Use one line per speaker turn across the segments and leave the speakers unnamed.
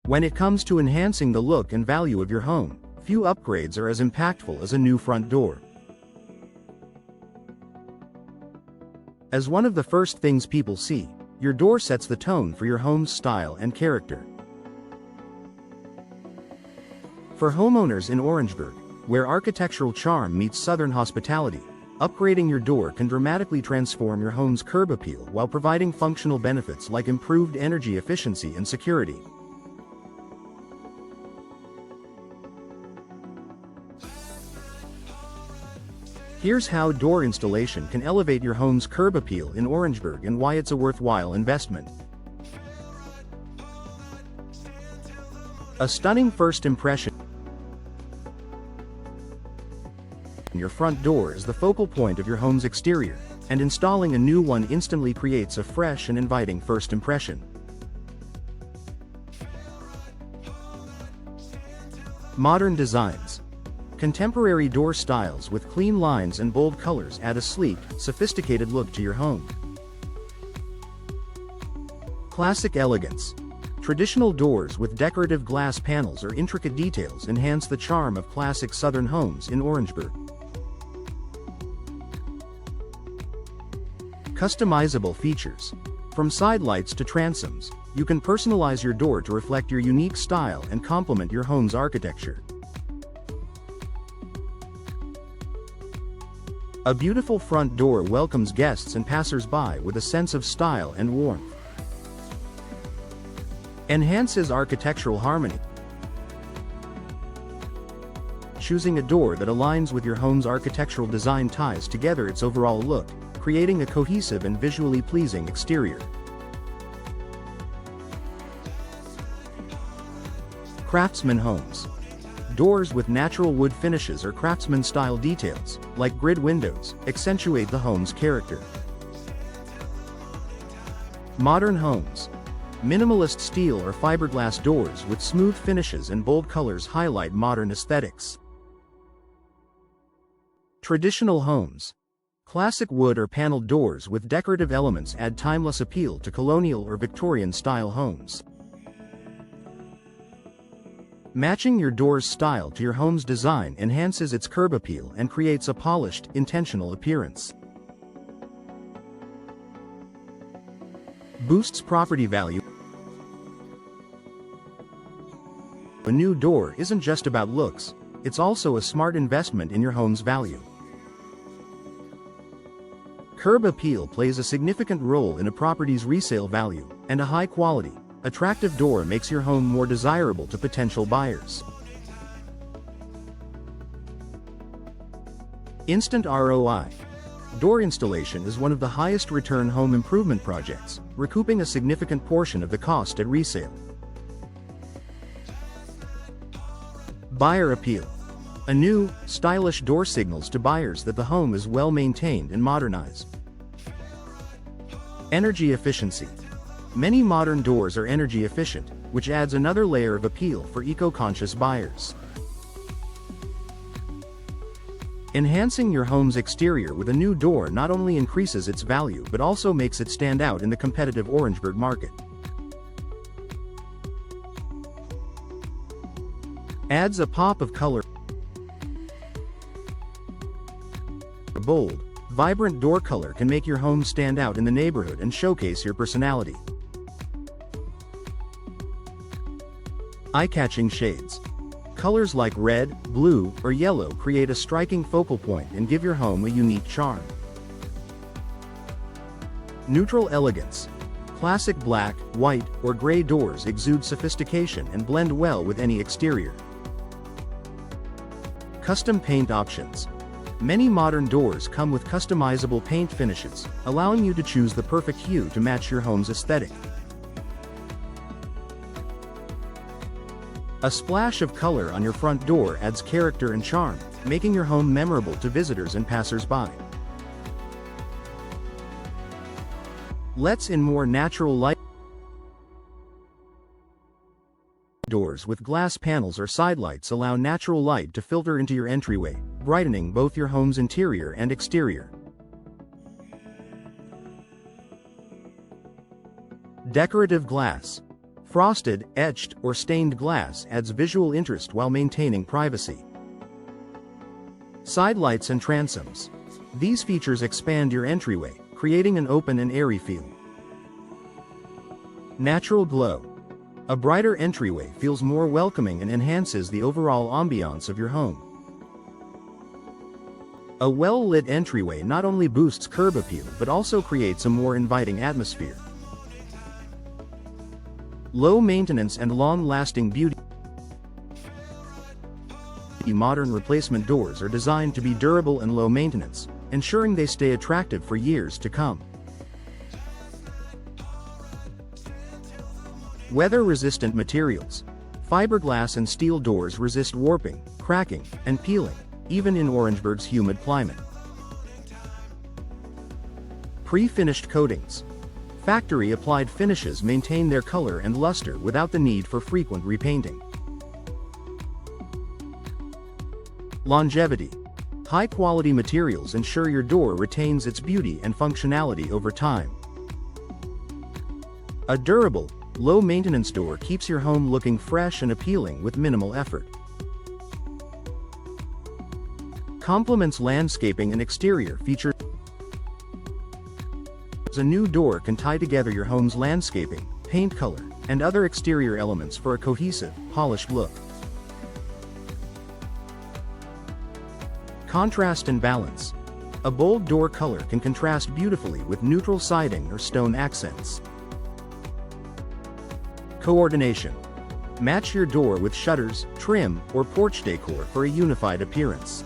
When it comes to enhancing the look and value of your home, few upgrades are as impactful as a new front door. As one of the first things people see, your door sets the tone for your home's style and character. For homeowners in Orangeburg, where architectural charm meets southern hospitality, upgrading your door can dramatically transform your home's curb appeal while providing functional benefits like improved energy efficiency and security. Here's how door installation can elevate your home's curb appeal in Orangeburg and why it's a worthwhile investment. A stunning first impression. Your front door is the focal point of your home's exterior, and installing a new one instantly creates a fresh and inviting first impression. Modern designs. Contemporary door styles with clean lines and bold colors add a sleek, sophisticated look to your home. Classic elegance. Traditional doors with decorative glass panels or intricate details enhance the charm of classic southern homes in Orangeburg. Customizable features. From side lights to transoms, you can personalize your door to reflect your unique style and complement your home's architecture. A beautiful front door welcomes guests and passers-by with a sense of style and warmth. Enhances architectural harmony. Choosing a door that aligns with your home's architectural design ties together its overall look, creating a cohesive and visually pleasing exterior. Craftsman homes. Doors with natural wood finishes or craftsman-style details, like grid windows, accentuate the home's character. Modern homes. Minimalist steel or fiberglass doors with smooth finishes and bold colors highlight modern aesthetics. Traditional homes. Classic wood or paneled doors with decorative elements add timeless appeal to colonial or Victorian-style homes. Matching your door's style to your home's design enhances its curb appeal and creates a polished, intentional appearance. Boosts property value. A new door isn't just about looks, it's also a smart investment in your home's value. Curb appeal plays a significant role in a property's resale value, and a high-quality, attractive door makes your home more desirable to potential buyers. Instant ROI. Door installation is one of the highest return home improvement projects, recouping a significant portion of the cost at resale. Buyer appeal. A new, stylish door signals to buyers that the home is well maintained and modernized. Energy efficiency. Many modern doors are energy efficient, which adds another layer of appeal for eco-conscious buyers. Enhancing your home's exterior with a new door not only increases its value but also makes it stand out in the competitive Orangeburg market. Adds a pop of color. A bold, vibrant door color can make your home stand out in the neighborhood and showcase your personality. Eye-catching shades. Colors like red, blue, or yellow create a striking focal point and give your home a unique charm. Neutral elegance. Classic black, white, or gray doors exude sophistication and blend well with any exterior. Custom paint options. Many modern doors come with customizable paint finishes, allowing you to choose the perfect hue to match your home's aesthetic. A splash of color on your front door adds character and charm, making your home memorable to visitors and passers-by. Let's in more natural light. Doors with glass panels or side lights allow natural light to filter into your entryway, brightening both your home's interior and exterior. Decorative glass. Frosted, etched, or stained glass adds visual interest while maintaining privacy. Side lights and transoms. These features expand your entryway, creating an open and airy feel. Natural glow. A brighter entryway feels more welcoming and enhances the overall ambiance of your home. A well-lit entryway not only boosts curb appeal but also creates a more inviting atmosphere. Low maintenance and long-lasting beauty. Modern replacement doors are designed to be durable and low maintenance, ensuring they stay attractive for years to come. Weather-resistant materials. Fiberglass and steel doors resist warping, cracking, and peeling, even in Orangeburg's humid climate. Pre-finished coatings. Factory-applied finishes maintain their color and luster without the need for frequent repainting. Longevity. High-quality materials ensure your door retains its beauty and functionality over time. A durable, low-maintenance door keeps your home looking fresh and appealing with minimal effort. Complements landscaping and exterior features. A new door can tie together your home's landscaping, paint color, and other exterior elements for a cohesive, polished look. Contrast and balance. A bold door color can contrast beautifully with neutral siding or stone accents. Coordination. Match your door with shutters, trim, or porch decor for a unified appearance.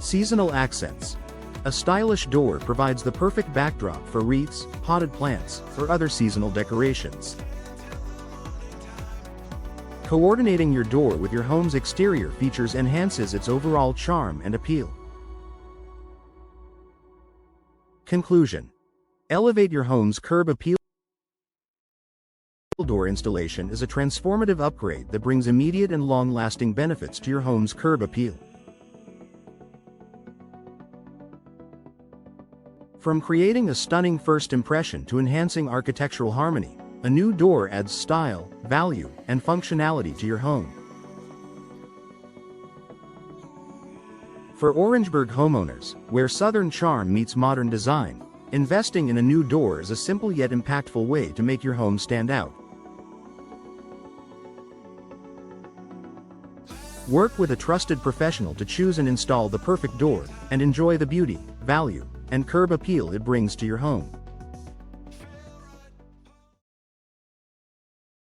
Seasonal accents. A stylish door provides the perfect backdrop for wreaths, potted plants, or other seasonal decorations. Coordinating your door with your home's exterior features enhances its overall charm and appeal. Conclusion. Elevate your home's curb appeal. Door installation is a transformative upgrade that brings immediate and long-lasting benefits to your home's curb appeal. From creating a stunning first impression to enhancing architectural harmony, a new door adds style, value, and functionality to your home. For Orangeburg homeowners, where Southern charm meets modern design, investing in a new door is a simple yet impactful way to make your home stand out. Work with a trusted professional to choose and install the perfect door, and enjoy the beauty, value, and curb appeal it brings to your home.